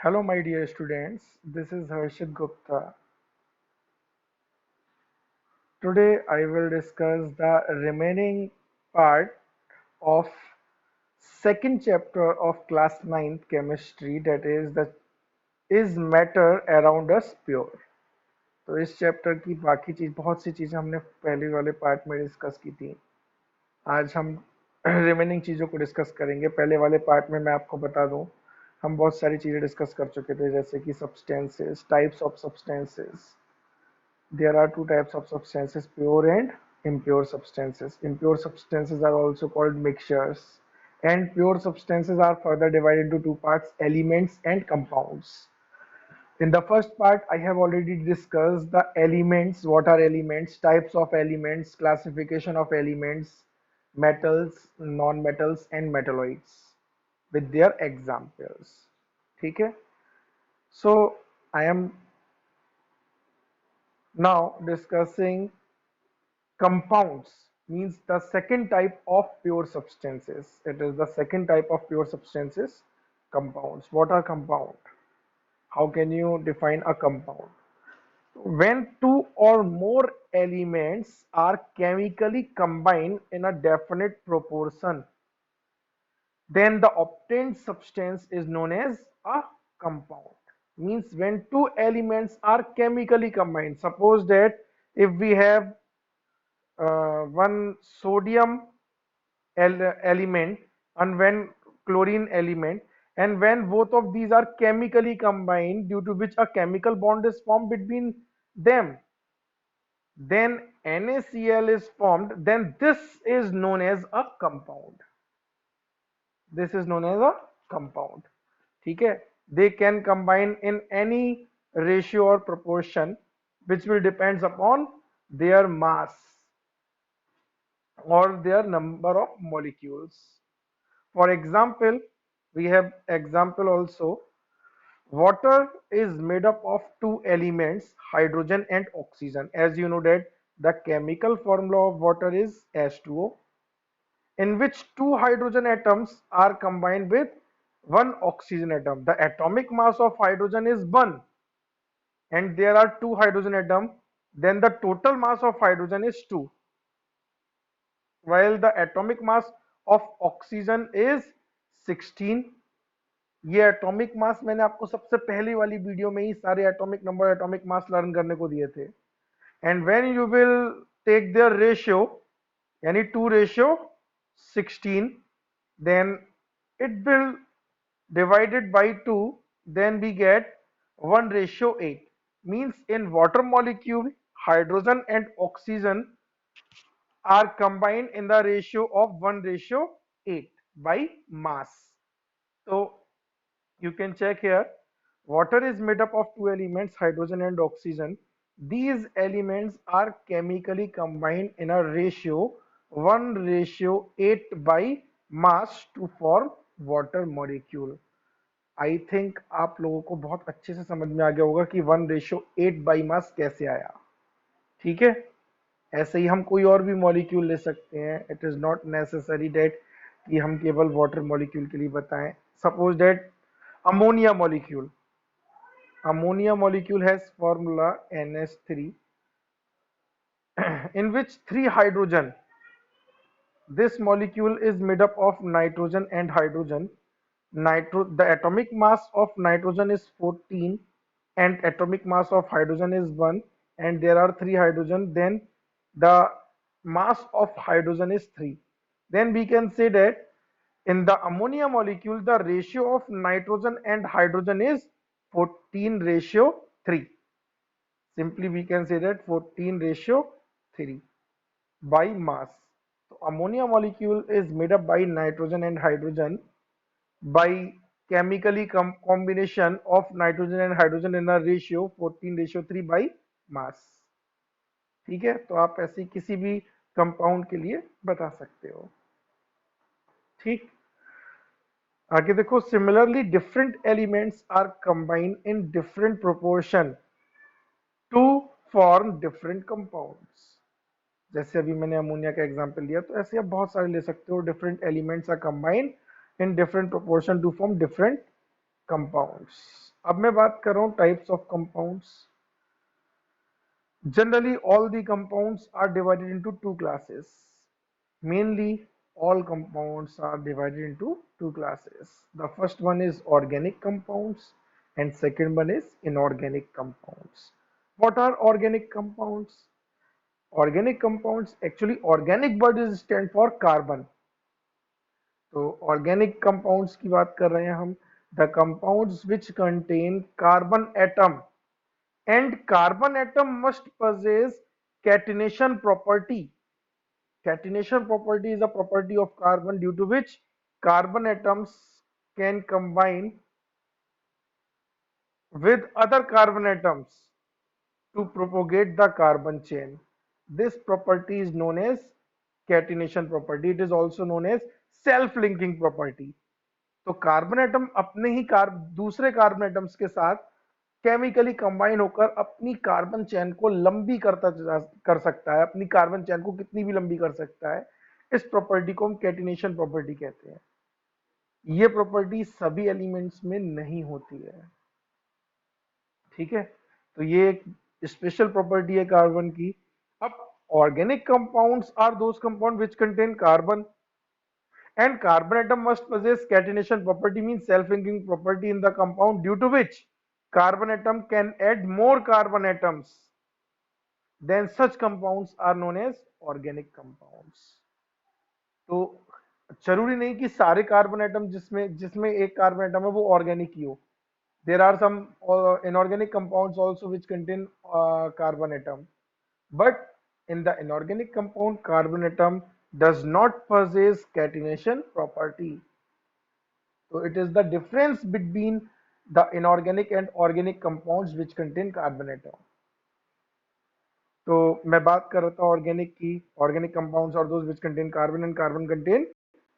Hello, my dear students. This is Harshit Gupta. Today, I will discuss the remaining part of second chapter of class ninth chemistry, that is the is matter around us pure. तो इस chapter की बाकी चीज बहुत सी चीजें हमने पहले वाले पार्ट में डिस्कस की थी। आज हम रिमेनिंग चीजों को डिस्कस करेंगे। पहले वाले पार्ट में मैं आपको बता दूं, हम बहुत सारी चीजें डिस्कस कर चुके थे, जैसे कि substances, types of substances. There are two types of substances, pure and impure substances. Impure substances are also called mixtures, and pure substances are further divided into two parts, elements and compounds. In the first part, I have already discussed the elements, what are elements, types of elements, classification of elements, metals, non-metals, and metalloids with their examples. Okay? So, I am now discussing compounds, means the second type of pure substances. It is the second type of pure substances, compounds. What are compound? How can you define a compound? When two or more elements are chemically combined in a definite proportion, then the obtained substance is known as a compound. Means when two elements are chemically combined, suppose that if we have one sodium element and one chlorine element, and when both of these are chemically combined due to which a chemical bond is formed between them, then NaCl is formed, then this is known as a compound. This is known as a compound. ठीक है? They can combine in any ratio or proportion which will depends upon their mass or their number of molecules. For example, we have example also. Water is made up of two elements, hydrogen and oxygen. As you know that the chemical formula of water is H2O, in which two hydrogen atoms are combined with one oxygen atom. The atomic mass of hydrogen is 1 and there are two hydrogen atoms. Then the total mass of hydrogen is 2, while the atomic mass of oxygen is 16. ये atomic mass मैंने आपको सबसे पहली वाली video में ही सारे atomic number, atomic mass learn करने को दिए थे। And when you will take their ratio, यानी 2:16, then it will divided by 2, then we get 1:8. Means in water molecule, hydrogen and oxygen are combined in the ratio of 1:8 by mass. So you can check here. Water is made up of two elements, hydrogen and oxygen. These elements are chemically combined in a ratio 1:8 by mass to form water molecule. I think आप लोगों को बहुत अच्छे से समझ में आ गया होगा कि 1:8 बाई मास कैसे आया। ठीक है? ऐसे ही हम कोई और भी मॉलिक्यूल ले सकते हैं। It is not necessary that कि हम केवल वाटर मॉलिक्यूल के लिए बताएं। Suppose that ammonia molecule. Ammonia molecule has formula NH3 in which three hydrogen. This molecule is made up of nitrogen and hydrogen. The atomic mass of nitrogen is 14 and atomic mass of hydrogen is 1, and there are three hydrogen, then the mass of hydrogen is 3. Then we can say that in the ammonia molecule, the ratio of nitrogen and hydrogen is 14:3. Simply we can say that 14:3 by mass. So ammonia molecule is made up by nitrogen and hydrogen by chemically combination of nitrogen and hydrogen in a ratio 14:3 by mass. ठीक है? तो आप ऐसे किसी भी compound के लिए बता सकते हो। ठीक, आगे देखो, similarly different elements are combined in different proportion to form different compounds. जैसे अभी मैंने अमोनिया का एग्जांपल लिया, तो ऐसे आप बहुत सारे ले सकते हो। Different elements are combined in different proportion to form different compounds. अब मैं बात कर रहा हूँ types of compounds. Generally, all the compounds are divided into two classes. Mainly, all compounds are divided into two classes. The first one is organic compounds and second one is inorganic compounds. What are organic compounds? Organic compounds, actually organic word is stand for carbon. तो organic compounds की बात कर रहे हैं हम. The compounds which contain carbon atom and carbon atom must possess catenation property. Catenation property is a property of carbon due to which carbon atoms can combine with other carbon atoms to propagate the carbon chain. This property is known as catenation property. It is also known as self-linking property. तो carbon atom अपने ही दूसरे carbon atoms के साथ chemically combine होकर अपनी carbon chain को लंबी कर सकता है, अपनी कार्बन चेन को कितनी भी लंबी कर सकता है. इस प्रॉपर्टी को हम कैटिनेशन प्रॉपर्टी कहते हैं. ये प्रॉपर्टी सभी एलिमेंट्स में नहीं होती है. ठीक है, तो ये एक स्पेशल प्रॉपर्टी है कार्बन की. अब organic compounds are those compound which contain carbon and carbon atom must possess catenation property, means self-linking property in the compound, due to which carbon atom can add more carbon atoms. Then such compounds are known as organic compounds. तो जरूरी नहीं कि सारे carbon atom जिसमें जिसमें एक carbon atom है वो ऑर्गेनिक ही हो. There are some inorganic compounds also which contain carbon atom, but in the inorganic compound carbon atom does not possess catenation property. So it is the difference between the inorganic and organic compounds which contain carbon atom. तो मैं बात कर रहा था organic की. Organic compounds are those which contain carbon and carbon contain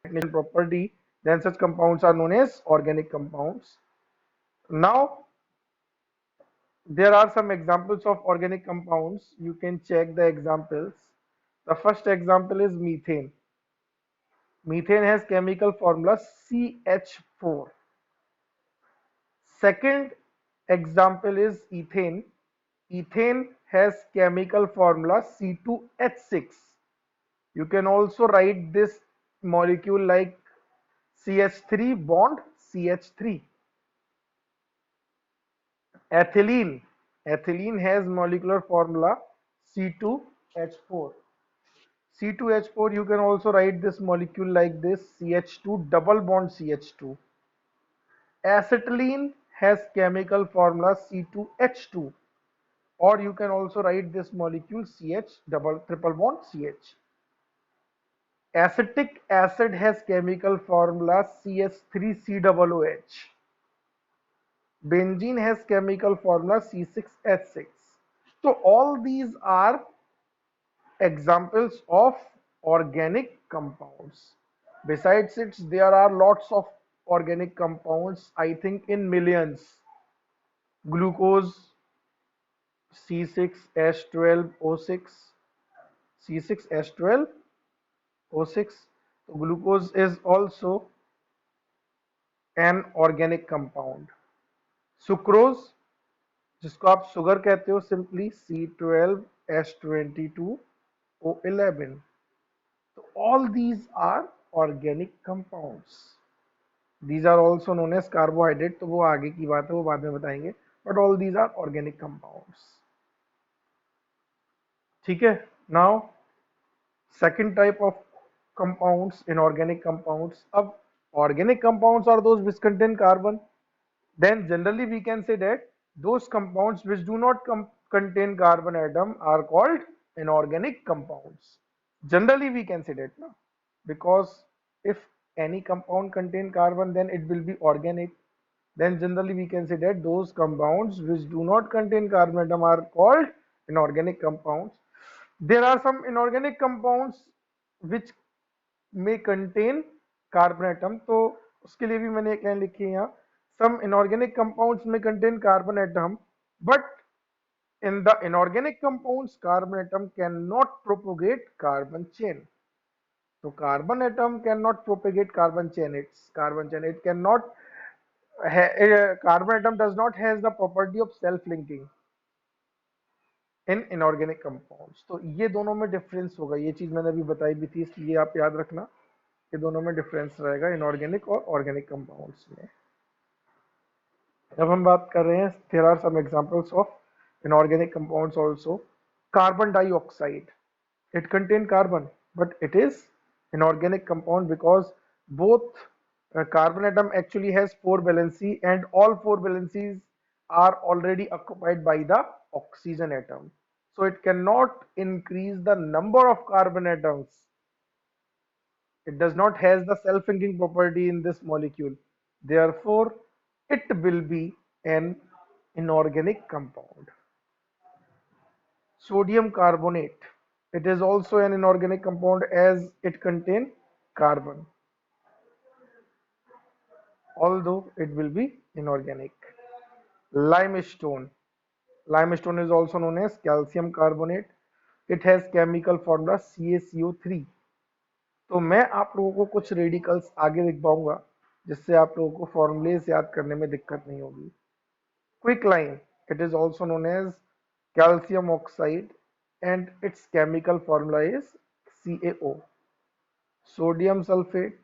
catenation property. Then such compounds are known as organic compounds. Now there are some examples of organic compounds. You can check the examples. The first example is methane. Methane has chemical formula CH4. Second example is ethane. Ethane has chemical formula C2H6. You can also write this molecule like CH3 bond CH3. Ethylene. Ethylene has molecular formula C2H4. C2H4, you can also write this molecule like this CH2 double bond CH2. Acetylene has chemical formula C2H2, or you can also write this molecule CH double triple bond CH. Acetic acid has chemical formula CH3COOH. Benzene has chemical formula C6H6. So all these are examples of organic compounds. Besides it, there are lots of organic compounds, I think in millions. Glucose C6H12O6, C6H12O6. So glucose is also an organic compound. Sucrose, जिसको आप sugar कहते हो, simply C12H22O11. So all these are organic compounds. These are also known as carbohydrate. तो वो आगे की बात है, वो बाद में बताएंगे. But all these are organic compounds. ठीक है. Now second type of compounds, inorganic compounds. अब organic compounds are those which contain carbon. Then generally we can say that those compounds which do not contain carbon atom are called inorganic compounds. Generally we can say that, no? Because if any compound contain carbon, then it will be organic. Then generally we can say that those compounds which do not contain carbon atom are called inorganic compounds. There are some inorganic compounds which may contain carbon atom. तो उसके लिए भी मैंने एक line लिखी है यहाँ. Some inorganic compounds may contain carbon atom, but in the inorganic compounds, carbon atom cannot propagate carbon chain. So carbon atom cannot propagate carbon chain. Its carbon chain. It cannot carbon atom does not has the property of self linking in inorganic compounds. तो ये दोनों में difference होगा, ये चीज मैंने अभी बताई भी थी, इसलिए आप याद रखना कि दोनों में डिफरेंस रहेगा इनऑर्गेनिक और ऑर्गेनिक कंपाउंड्स में। अब हम बात कर रहे हैं, there are some examples of inorganic compounds also. Carbon dioxide, it contain carbon but it is inorganic compound because both carbon atom actually has 4 valency and all 4 valencies are already occupied by the oxygen atom, so it cannot increase the number of carbon atoms. It does not has the self-linking property in this molecule, therefore it will be an inorganic compound. Sodium carbonate, it is also an inorganic compound as it contains carbon, although it will be inorganic. Limestone, limestone is also known as calcium carbonate. It has chemical formula CaCO3। तो मैं आप लोगों को कुछ radicals आगे लिखवाऊंगा जिससे आप लोगों को फॉर्मूलेज याद करने में दिक्कत नहीं होगी। Quicklime, it is also known as calcium oxide and its chemical formula is CaO. Sodium sulfate,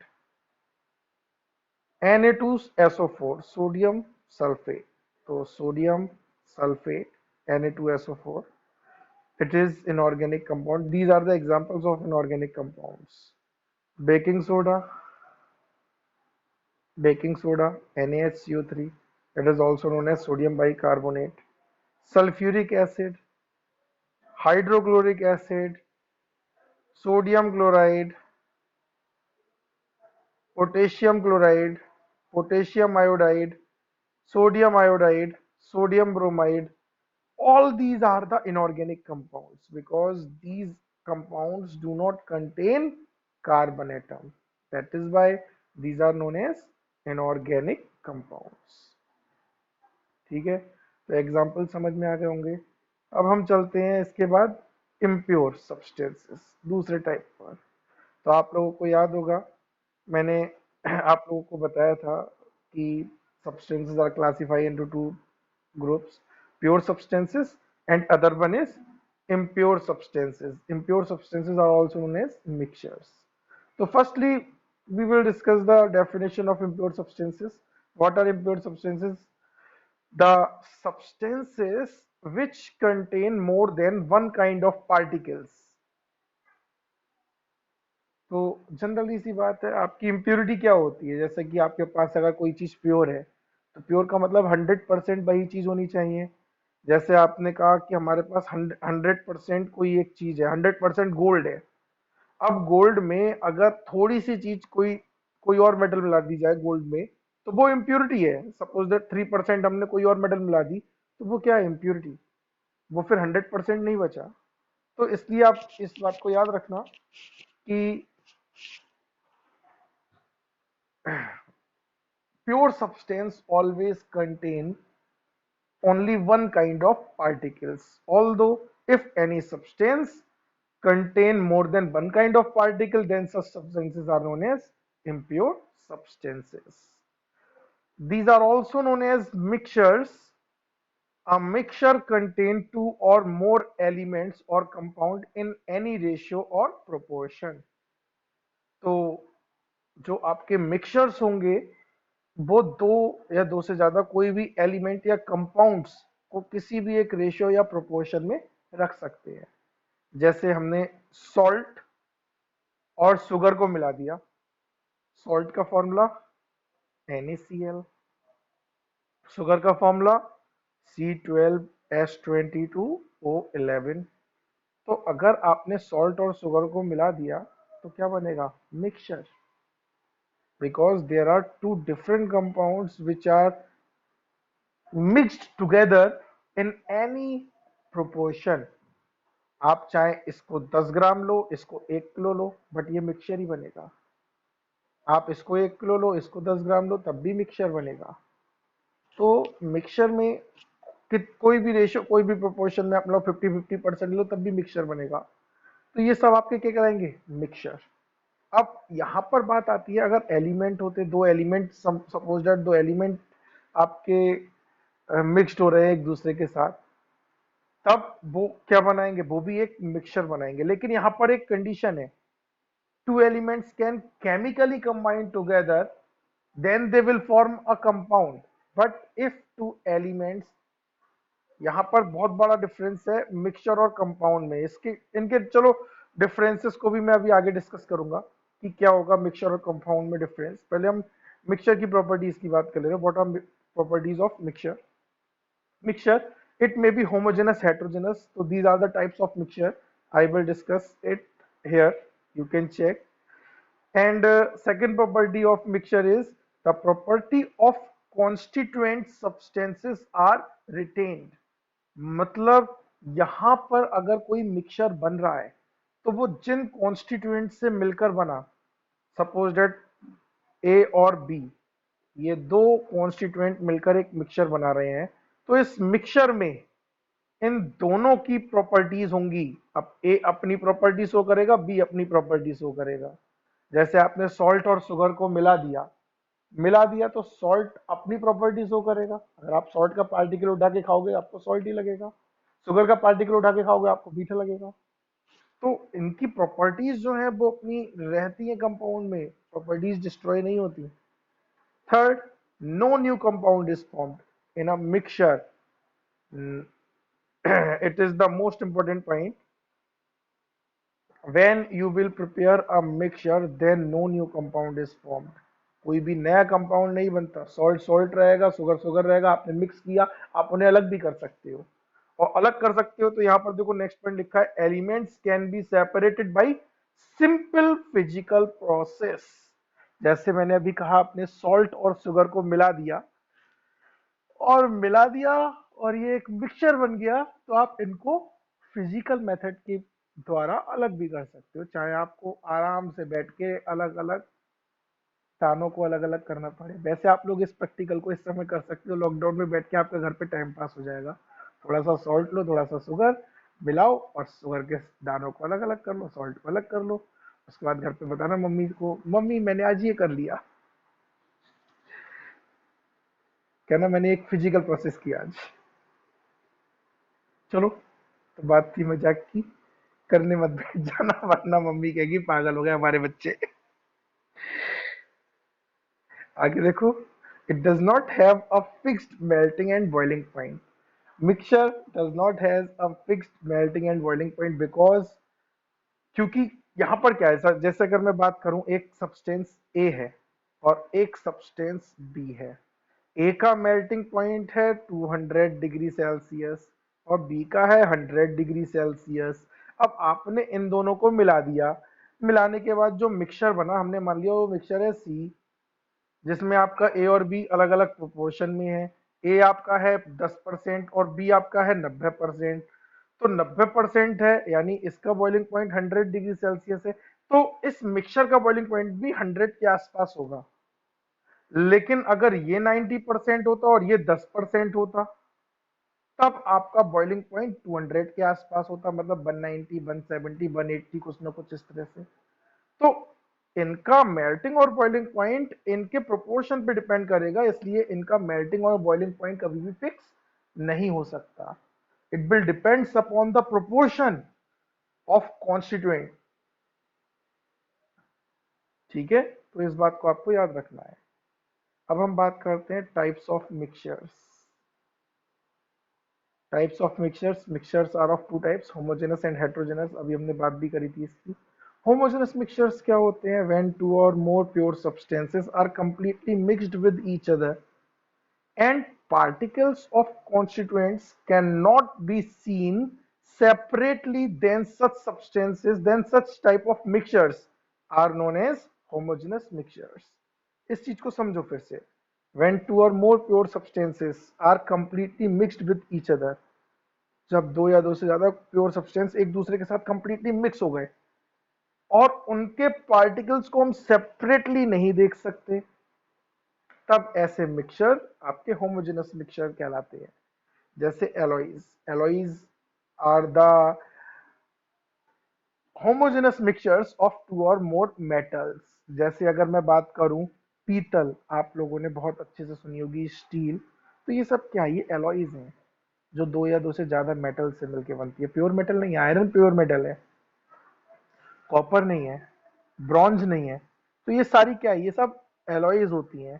Na2SO4, sodium sulfate. So sodium sulfate, Na2SO4, it is inorganic compound. These are the examples of inorganic compounds. Baking soda, NaHCO3, it is also known as sodium bicarbonate. Sulfuric acid, hydrochloric acid, sodium chloride, potassium chloride, potassium iodide, sodium bromide, all these are the inorganic compounds because these compounds do not contain carbon atom. That is why these are known as inorganic compounds. ठीक है, तो example समझ में आ गए होंगे। अब हम चलते हैं इसके बाद इम्प्योर सब्सटेंसेस, दूसरे टाइप पर। तो आप लोगों को याद होगा मैंने आप लोगों को बताया था कि substances are classified into two groups, pure substances and other one is impure substances. Impure substances are also known as mixtures. So firstly we will discuss the definition of impure substances. What are impure substances? The substances which contain more than one kind of particles. तो generally C बात है, आपकी impurity क्या होती है? जैसे कि आपके पास अगर कोई चीज प्योर है तो प्योर का मतलब 100% वही चीज होनी चाहिए। जैसे आपने कहा कि हमारे पास 100% कोई एक चीज है, 100% गोल्ड है। अब गोल्ड में अगर थोड़ी सी चीज कोई कोई और मेटल मिला दी जाए गोल्ड में तो वो इम्प्योरिटी है। सपोज दैट 3% हमने कोई और मेटल मिला दी तो वो क्या है? इम्प्योरिटी। वो फिर 100% नहीं बचा। तो इसलिए आप इस बात को याद रखना कि pure substance always contain only one kind of particles, although if any substance contain more than one kind of particle then such substances are known as impure substances. These are also known as mixtures. A mixture contain two or more elements or compound in any ratio or proportion. तो जो आपके mixtures होंगे वो दो या दो से ज्यादा कोई भी एलिमेंट या कंपाउंड्स को किसी भी एक रेशियो या प्रोपोर्शन में रख सकते हैं। जैसे हमने सॉल्ट और शुगर को मिला दिया, सॉल्ट का फॉर्मूला NaCl, शुगर का फॉर्मूला C12H22O11। तो अगर आपने सॉल्ट और शुगर को मिला दिया तो क्या बनेगा? Mixture, because there are two different compounds which are mixed together in any proportion. आप चाहे इसको 10 ग्राम लो, इसको 1 किलो लो, बट ये मिक्सचर ही बनेगा। आप इसको 1 किलो लो, इसको 10 ग्राम लो, तब भी मिक्सचर बनेगा। तो मिक्सचर में कोई भी रेशियो, कोई भी प्रोपोर्शन में आप लोग 50-50% लो तब भी मिक्सचर बनेगा। तो ये सब आपके क्या कराएंगे? मिक्सचर। अब यहाँ पर बात आती है, अगर एलिमेंट होते, दो एलिमेंट, सपोज दैट दो एलिमेंट आपके मिक्स्ड हो रहे हैं एक दूसरे के साथ, तब वो क्या बनाएंगे, वो भी एक मिक्सचर बनाएंगे। लेकिन यहाँ पर एक कंडीशन है, two elements can chemically combine together, then they will form a compound. But if two elements, यहाँ पर बहुत बड़ा डिफरेंस है मिक्सचर और कंपाउंड में, इसके इनके चलो डिफरेंसेस को भी मैं अभी आगे डिस्कस करूंगा कि क्या होगा मिक्सचर और कंपाउंड में डिफरेंस। पहले हम मिक्सचर की प्रॉपर्टीज की बात कर ले रहे हैं। What are properties of mixture? Mixture, it may be homogeneous, heterogeneous. So these are the types of mixture. I will discuss it here. You can check. And second property of mixture is the property of constituent substances are retained. मतलब यहाँ पर अगर कोई mixture बन रहा है तो वो जिन कॉन्स्टिट्यूएंट से मिलकर बना, सपोज डेट ए और बी, ये दो कॉन्स्टिट्यूएंट मिलकर एक मिक्सचर बना रहे हैं, तो इस मिक्सचर में इन दोनों की प्रॉपर्टीज होंगी। अब ए अपनी प्रॉपर्टी शो करेगा, बी अपनी प्रॉपर्टी शो करेगा। जैसे आपने सॉल्ट और शुगर को मिला दिया तो सॉल्ट अपनी प्रॉपर्टी शो करेगा। अगर आप सॉल्ट का पार्टिकल उठा के खाओगे आपको सॉल्ट ही लगेगा, शुगर का पार्टिकल उठा के खाओगे आपको मीठा लगेगा। तो इनकी प्रॉपर्टीज जो है वो अपनी रहती है कंपाउंड में, प्रॉपर्टीज डिस्ट्रॉय नहीं होती। Third, no new compound is formed in a mixture. it is the most important point. When you will prepare a mixture, then no new compound is formed. कोई भी नया कंपाउंड नहीं बनता। Salt salt रहेगा, sugar sugar रहेगा, आपने mix किया, आप उन्हें अलग भी कर सकते हो। और अलग कर सकते हो तो यहाँ पर देखो नेक्स्ट पॉइंट लिखा है, elements can be separated bye simple physical process. जैसे मैंने अभी कहा, आपने सॉल्ट और शुगर को मिला दिया और ये एक मिक्सचर बन गया, तो आप इनको फिजिकल मेथड के द्वारा अलग भी कर सकते हो, चाहे आपको आराम से बैठ के अलग अलग दानों को अलग अलग करना पड़े। वैसे आप लोग इस प्रैक्टिकल को इस समय कर सकते हो, लॉकडाउन में बैठ के आपके घर पे टाइम पास हो जाएगा। थोड़ा सा सॉल्ट लो, थोड़ा सा शुगर मिलाओ और शुगर के दानों को अलग अलग कर लो, सॉल्ट को अलग कर लो। उसके बाद घर पे बताना मम्मी को, मम्मी मैंने आज ये कर लिया, कहना मैंने एक फिजिकल प्रोसेस किया आज। चलो, तो बात थी मजाक की, करने मत बैठ जाना वरना मम्मी कहेगी पागल हो गए हमारे बच्चे। आगे देखो, it does not have a fixed melting and boiling point. Mixture does not has a fixed melting and boiling point because, क्योंकि यहाँ पर क्या है, जैसे अगर मैं बात करूं, एक सब्सटेंस ए है और एक सब्सटेंस बी है। ए का मेल्टिंग पॉइंट है 200 डिग्री सेल्सियस और बी का है 100 डिग्री सेल्सियस। अब आपने इन दोनों को मिला दिया, मिलाने के बाद जो मिक्सचर बना, हमने मान लिया वो मिक्सचर है सी, जिसमें आपका ए और बी अलग अलग प्रोपोर्शन में है। ए आपका है 10% और बी आपका है 90%। तो 90% है यानी इसका बॉइलिंग पॉइंट 100 डिग्री सेल्सियस है, तो इस मिक्सचर का बॉइलिंग पॉइंट भी 100 के आसपास होगा। लेकिन अगर ये 90% होता और ये 10% होता, तब आपका बॉइलिंग पॉइंट 200 के आसपास होता, मतलब 190, 170, 180 कुछ ना कुछ इस तरह से। तो इनका मेल्टिंग और बॉइलिंग पॉइंट इनके प्रोपोर्शन पे डिपेंड करेगा, इसलिए इनका मेल्टिंग और बॉइलिंग पॉइंट कभी भी फिक्स नहीं हो सकता। It will depends upon the proportion of constituent. ठीक है, तो इस बात को आपको याद रखना है। अब हम बात करते हैं types of mixtures. Types of mixtures, mixtures are of two types, homogeneous and heterogeneous. अभी हमने बात भी करी थी इसकी। होमोजेनस मिक्सचर्स क्या होते हैं? When two or more pure substances are completely mixed with each other and particles of constituents cannot be seen separately, then such type of mixtures are known as homogeneous mixtures. इस चीज को समझो फिर से। when two or more pure substances are completely mixed with each other, जब दो या दो से ज्यादा प्योर सब्सटेंस एक दूसरे के साथ कंप्लीटली मिक्स हो गए और उनके पार्टिकल्स को हम सेपरेटली नहीं देख सकते, तब ऐसे मिक्सचर आपके होमोजेनस मिक्सचर कहलाते हैं। जैसे alloys, alloys are the homogeneous mixtures of two or more metals. जैसे अगर मैं बात करूं पीतल आप लोगों ने बहुत अच्छे से सुनी होगी, स्टील। तो ये सब क्या है, ये एलॉयज हैं जो दो या दो से ज्यादा मेटल से मिलकर बनती है। प्योर मेटल नहीं है, आयरन प्योर मेटल है, कॉपर नहीं है, ब्रॉन्ज नहीं है। तो ये सारी क्या है, ये सब एलॉयज होती हैं।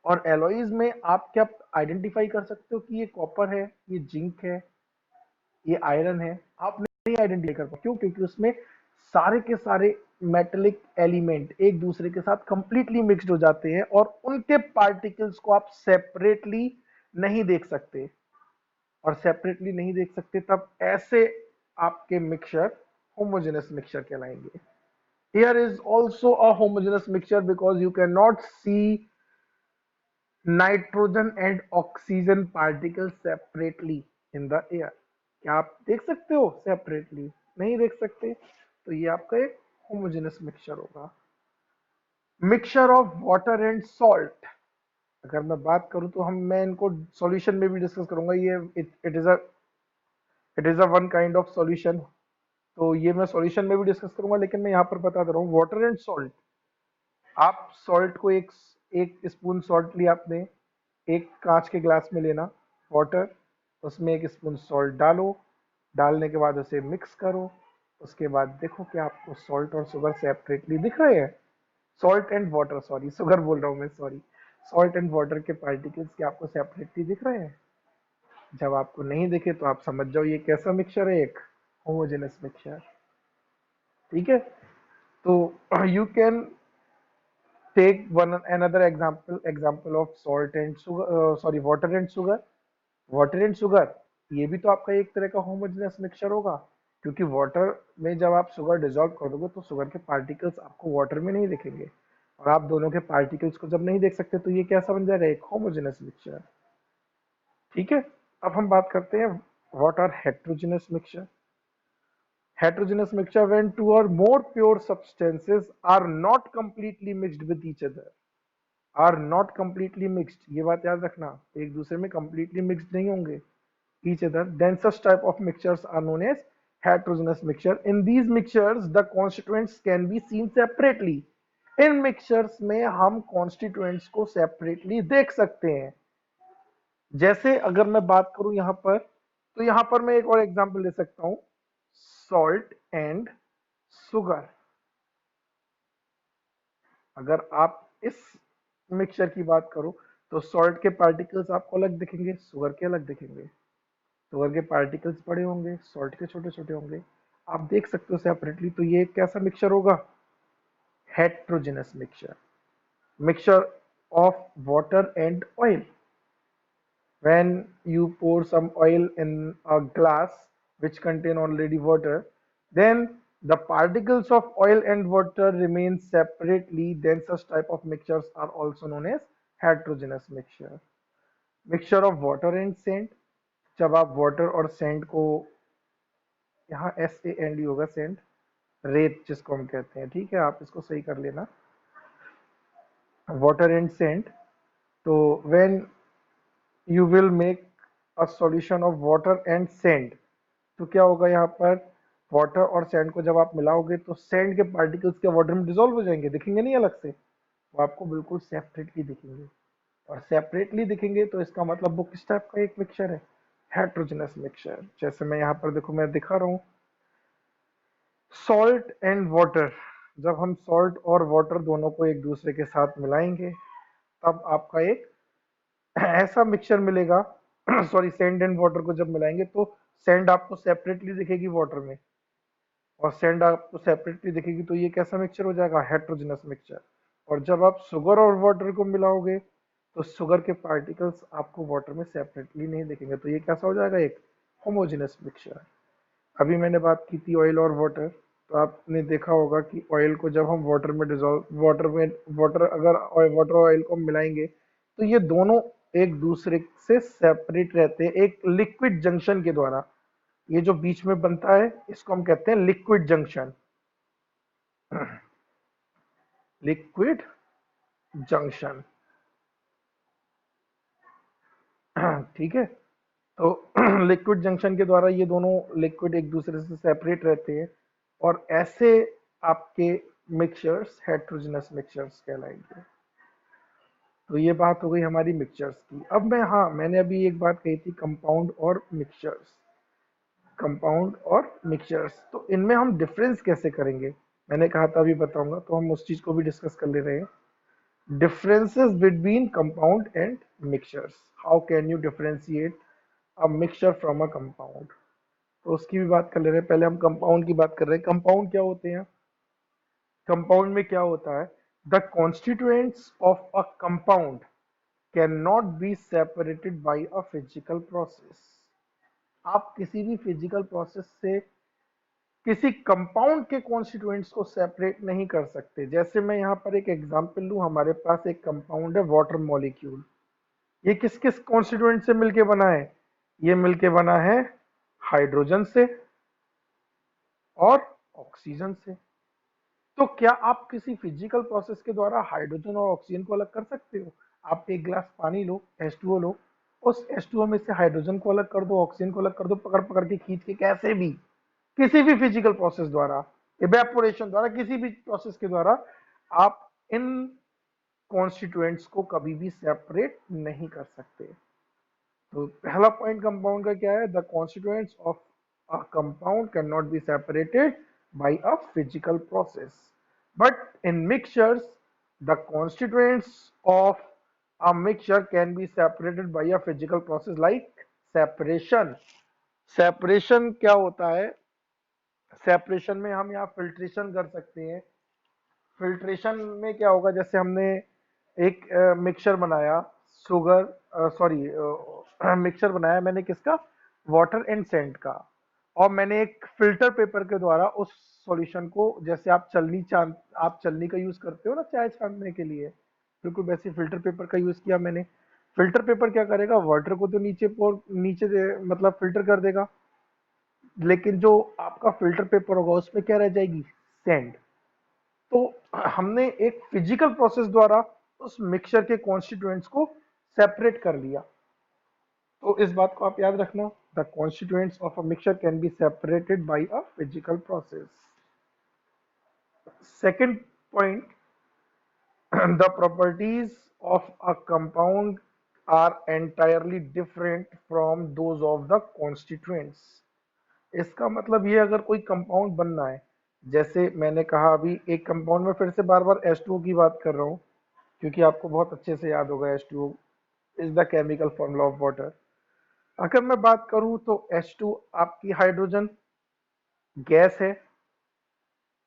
और एलॉयज में आप क्या आइडेंटिफाई कर सकते हो कि ये कॉपर है, ये जिंक है, ये आयरन है? आप नहीं आइडेंटिफाई कर पाओ। क्यों? क्योंकि उसमें सारे के सारे मेटेलिक एलिमेंट एक दूसरे के साथ कंप्लीटली मिक्स्ड हो जाते हैं और उनके पार्टिकल्स को आप सेपरेटली नहीं देख सकते। और सेपरेटली नहीं देख सकते तब ऐसे आपके मिक्सचर होमोजेनस मिक्सचर कहलाएंगे। Air is also a homogeneous mixture because you cannot see nitrogen and oxygen particles separately in the air। क्या आप देख सकते हो सेपरेटली? नहीं देख सकते। तो ये आपका एक होमोजेनस मिक्सचर होगा। Mixture of water and salt, अगर मैं बात करूं तो मैं इनको सॉल्यूशन में भी डिस्कस करूंगा। ये it is a one kind of solution. तो ये मैं सॉल्यूशन में भी डिस्कस करूंगा, लेकिन मैं यहाँ पर बता दे रहा हूँ वाटर एंड सॉल्ट। आप सॉल्ट को एक एक स्पून सॉल्ट लिया आपने, एक कांच के ग्लास में लेना वाटर, उसमें एक स्पून सॉल्ट डालो, डालने के बाद उसे मिक्स करो। उसके बाद देखो कि आपको सॉल्ट और शुगर सेपरेटली दिख रहे हैं। Salt and water, sorry sugar बोल रहा हूँ मैं, सॉरी। सॉल्ट एंड वाटर के पार्टिकल्स क्या आपको सेपरेटली दिख रहे हैं? जब आपको नहीं दिखे तो आप समझ जाओ ये कैसा मिक्सचर है, एक होमोजेनस मिक्सचर। ठीक है। तो you can take one another example of salt and sugar, sorry water and sugar। Water and sugar, ये भी तो आपका एक तरह का होमोजेनस मिक्सचर होगा, क्योंकि वाटर में जब आप शुगर डिजोल्व कर दोगे तो शुगर के पार्टिकल्स आपको वाटर में नहीं दिखेंगे। और आप दोनों के पार्टिकल्स को जब नहीं देख सकते तो ये कैसा बन जाएगा, एक होमोजेनस मिक्सचर। ठीक है। अब हम बात करते हैं what are heterogeneous mixture. Heterogeneous mixture when two or more pure substances are not completely mixed with each other। Are not completely mixed, ये बात याद रखना, एक दूसरे में कंप्लीटली मिक्सड नहीं होंगे each other, then such type of mixtures are known as heterogeneous mixture। In these mixtures the constituents can be seen separately। In mixtures में हम कॉन्स्टिट्यूएंट्स को सेपरेटली देख सकते हैं। जैसे अगर मैं बात करूं यहां पर, तो यहां पर मैं एक और एग्जांपल ले सकता हूं, सॉल्ट एंड शुगर। अगर आप इस मिक्सचर की बात करो तो सॉल्ट के पार्टिकल्स आपको अलग दिखेंगे, शुगर के अलग दिखेंगे। शुगर के पार्टिकल्स बड़े होंगे, सॉल्ट के छोटे छोटे होंगे। आप देख सकते हो सेपरेटली। तो ये कैसा मिक्सचर होगा, heterogeneous mixture. Mixture of water and oil, when you pour some oil in a glass which contain already water, then the particles of oil and water remain separately, then such type of mixtures are also known as heterogeneous mixture। Mixture of water and sand, जब आप water और Saint को, यहाँ SAND होगा Saint, रेत जिसको हम कहते हैं, ठीक है, आप इसको सही कर लेना, वाटर एंड सेंट। तो when you will make a solution of water and sand, तो क्या होगा यहाँ पर, वाटर और सैंड को जब आप मिलाओगे तो सैंड के पार्टिकल्स के वाटर में डिसॉल्व हो जाएंगे, दिखेंगे नहीं अलग से, वो आपको बिल्कुल सेपरेटली दिखेंगे। और सेपरेटली दिखेंगे तो इसका मतलब वो किस टाइप का एक मिक्सचर है, हेट्रोजेनस मिक्सचर। जैसे मैं यहाँ पर देखो, मैं दिखा रहा हूँ सॉल्ट एंड वाटर। जब हम सॉल्ट और वाटर दोनों को एक दूसरे के साथ मिलाएंगे तब आपका एक ऐसा मिक्सचर मिलेगा। सॉरी, सैंड एंड वाटर को जब मिलाएंगे तो सैंड आपको सेपरेटली दिखेगी वाटर में, और सैंड आपको सेपरेटली दिखेगी, तो ये कैसा मिक्सचर हो जाएगा, हेट्रोजेनस मिक्सचर। और जब आप शुगर और वाटर को मिलाओगे तो शुगर के पार्टिकल्स आपको वाटर में सेपरेटली नहीं दिखेंगे, तो ये कैसा हो जाएगा, एक होमोजेनस मिक्सचर। अभी मैंने बात की थी ऑयल और वाटर, तो आपने देखा होगा कि ऑयल को जब हम वाटर में डिजोल्व, वाटर अगर वाटर और ऑयल को मिलाएंगे तो ये दोनों एक दूसरे से सेपरेट रहते हैं एक लिक्विड जंक्शन के द्वारा। ये जो बीच में बनता है इसको हम कहते हैं लिक्विड जंक्शन। Liquid junction. ठीक है। तो लिक्विड जंक्शन के द्वारा ये दोनों लिक्विड एक दूसरे से सेपरेट रहते हैं, और ऐसे आपके मिक्सचर्स हेट्रोजेनस मिक्सचर्स कहलाएंगे। तो ये बात हो गई हमारी मिक्सचर्स की। अब मैं, हाँ मैंने अभी एक बात कही थी, कंपाउंड और मिक्सचर्स, कंपाउंड और मिक्सचर्स, तो इनमें हम डिफरेंस कैसे करेंगे, मैंने कहा था अभी बताऊंगा, तो हम उस चीज को भी डिस्कस कर ले रहे हैं। Differences between compound and mixtures, how can you differentiate a mixture from a compound, तो उसकी भी बात कर ले रहे हैं। पहले हम कंपाउंड की बात कर रहे हैं। कंपाउंड क्या होते हैं? कंपाउंड में क्या होता है? The constituents of a compound can not be separated by a physical process. आप किसी भी फिजिकल प्रोसेस से किसी कंपाउंड के कॉन्स्टिट्यूएंट्स को सेपरेट नहीं कर सकते। जैसे मैं यहाँ पर एक एग्जांपल लूँ, हमारे पास एक कंपाउंड है वाटर मॉलिक्यूल, ये किस किस कॉन्स्टिट्यूएंट से मिलके बना है? ये मिलके बना है हाइड्रोजन से और ऑक्सीजन से। तो क्या आप किसी फिजिकल प्रोसेस के द्वारा हाइड्रोजन और ऑक्सीजन को अलग कर सकते हो? आप एक गिलास पानी लो, H2O लो, उस H2O में से हाइड्रोजन को अलग कर दो, ऑक्सीजन को अलग कर दो, पकड़ पकड़ के खींच के, कैसे भी, किसी भी फिजिकल प्रोसेस द्वारा, इवेपोरेशन द्वारा, किसी भी प्रोसेस के द्वारा आप इन कॉन्स्टिट्यूएंट्स को कभी भी सेपरेट नहीं कर सकते। तो पहला पॉइंट कंपाउंड का क्या है? The constituents of a compound can not be separated by a physical process, but in mixtures the constituents of a mixture can be separated by a physical process like separation. Separation क्या होता है? Separation में हम यहाँ filtration कर सकते हैं। Filtration में क्या होगा, जैसे हमने एक मिक्सचर बनाया, शुगर सॉरी मिक्सचर बनाया मैंने किसका? वाटर एंड सेंट का, और मैंने एक फिल्टर पेपर के द्वारा उस सॉल्यूशन को, जैसे आप चलनी का यूज करते हो ना चाय छानने के लिए, बिल्कुल वैसे फिल्टर पेपर का यूज किया मैंने। फिल्टर पेपर क्या करेगा? वाटर को तो मतलब फिल्टर कर देगा, लेकिन जो आपका फिल्टर पेपर होगा उसमें क्या रह जाएगी? सैंड। तो हमने एक फिजिकल प्रोसेस द्वारा उस मिक्सचर के कॉन्स्टिट्यूएंट्स को सेपरेट कर लिया। तो इस बात को आप याद रखना, the constituents of a mixture can be separated by a physical process. Second point, the properties of a compound are entirely different from those of the constituents. इसका मतलब ये, अगर कोई कंपाउंड बनना है, जैसे मैंने कहा अभी एक कंपाउंड में, फिर से बार बार H2O की बात कर रहा हूँ क्योंकि आपको बहुत अच्छे से याद होगा, H2O is the chemical formula of water. अगर मैं बात करूं तो H2 आपकी हाइड्रोजन गैस है,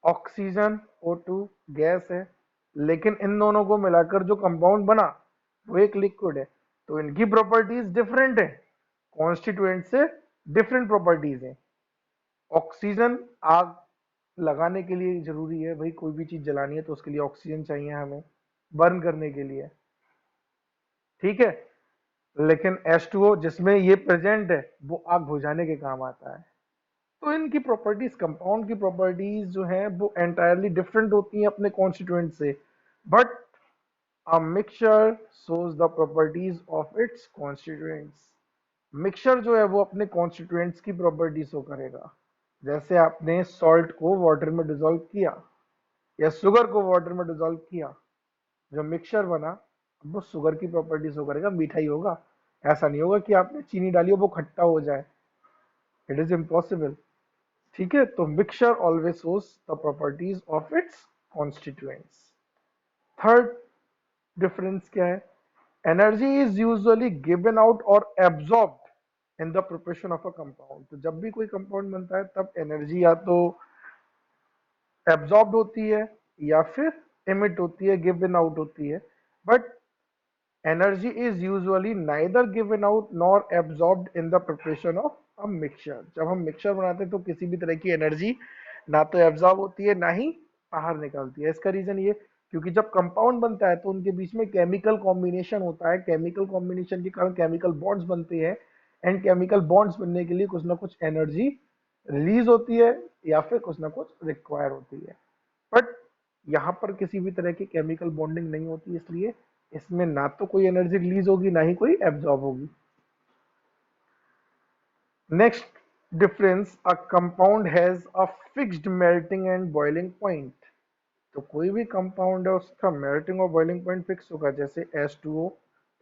ऑक्सीजन O2 गैस है, लेकिन इन दोनों को मिलाकर जो कंपाउंड बना वो एक लिक्विड है। तो इनकी प्रॉपर्टीज डिफरेंट है, कॉन्स्टिट्यूएंट से डिफरेंट प्रॉपर्टीज है। ऑक्सीजन आग लगाने के लिए जरूरी है भाई, कोई भी चीज जलानी है तो उसके लिए ऑक्सीजन चाहिए हमें, बर्न करने के लिए, ठीक है। लेकिन H2O जिसमें ये प्रेजेंट है वो आग बुझाने के काम आता है। तो इनकी प्रॉपर्टीज, कंपाउंड की प्रॉपर्टीज जो है वो एंटायरली डिफरेंट होती हैं अपने कॉन्स्टिट्यूएंट से, but a mixture shows the properties of its constituents. Mixture जो है वो अपने कॉन्स्टिट्यूएंट्स की प्रॉपर्टी शो करेगा। जैसे आपने सॉल्ट को वाटर में डिसॉल्व किया या शुगर को वाटर में डिसॉल्व किया, जो मिक्सचर बना वो शुगर की प्रॉपर्टी शो करेगा, मीठा ही होगा। ऐसा नहीं होगा कि आपने चीनी डाली हो वो खट्टा हो जाए, इट इज इम्पॉसिबल। ठीक है, तो mixture always shows the properties of its constituents. Third difference क्या है? Energy is usually given out और absorbed in the preparation of a compound. तो जब भी कोई कंपाउंड बनता है तब एनर्जी या तो एब्जॉर्ब्ड होती है या फिर एमिट होती है, गिवन आउट होती है, but energy is usually neither given out nor absorbed in the preparation of a mixture। जब हम मिक्सचर बनाते हैं तो किसी भी तरह की एनर्जी ना तो एब्जॉर्ब होती है ना ही बाहर निकलती है। इसका रीजन ये, क्योंकि जब कंपाउंड बनता है तो उनके बीच में केमिकल कॉम्बिनेशन होता है, केमिकल कॉम्बिनेशन के कारण केमिकल बॉन्ड्स बनते हैं, एंड केमिकल बॉन्ड्स बनने के लिए कुछ ना कुछ एनर्जी रिलीज होती है या फिर कुछ ना कुछ रिक्वायर होती है। बट यहाँ पर किसी भी तरह की केमिकल बॉन्डिंग नहीं होती, इसलिए इसमें ना तो कोई एनर्जी रिलीज होगी ना ही कोई एब्जॉर्ब होगी। Next difference, a compound has a fixed melting and boiling point. तो कोई भी कंपाउंड है उसका मेल्टिंग और बॉइलिंग पॉइंट फिक्स होगा। जैसे H2O,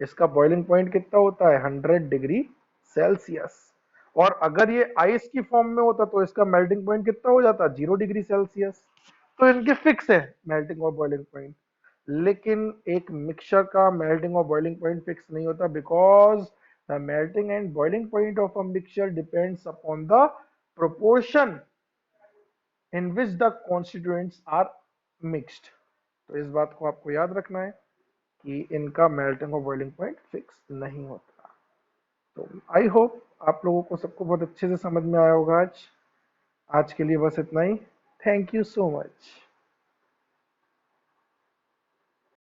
इसका बॉइलिंग पॉइंट कितना होता है 100 डिग्री सेल्सियस। और अगर ये आइस की फॉर्म में होता तो इसका मेल्टिंग पॉइंट कितना हो जाता 0 डिग्री सेल्सियस। तो इनके फिक्स है मेल्टिंग और बॉइलिंग पॉइंट। लेकिन एक मिक्सचर का मेल्टिंग और बॉइलिंग पॉइंट फिक्स नहीं होता, because the melting and boiling point of a mixture depends upon the proportion in which the constituents are mixed. तो इस बात को आपको याद रखना है कि इनका मेल्टिंग और बॉइलिंग पॉइंट फिक्स नहीं होता। तो आई होप आप लोगों को सबको बहुत अच्छे से समझ में आया होगा आज। आज के लिए बस इतना ही। Thank you so much.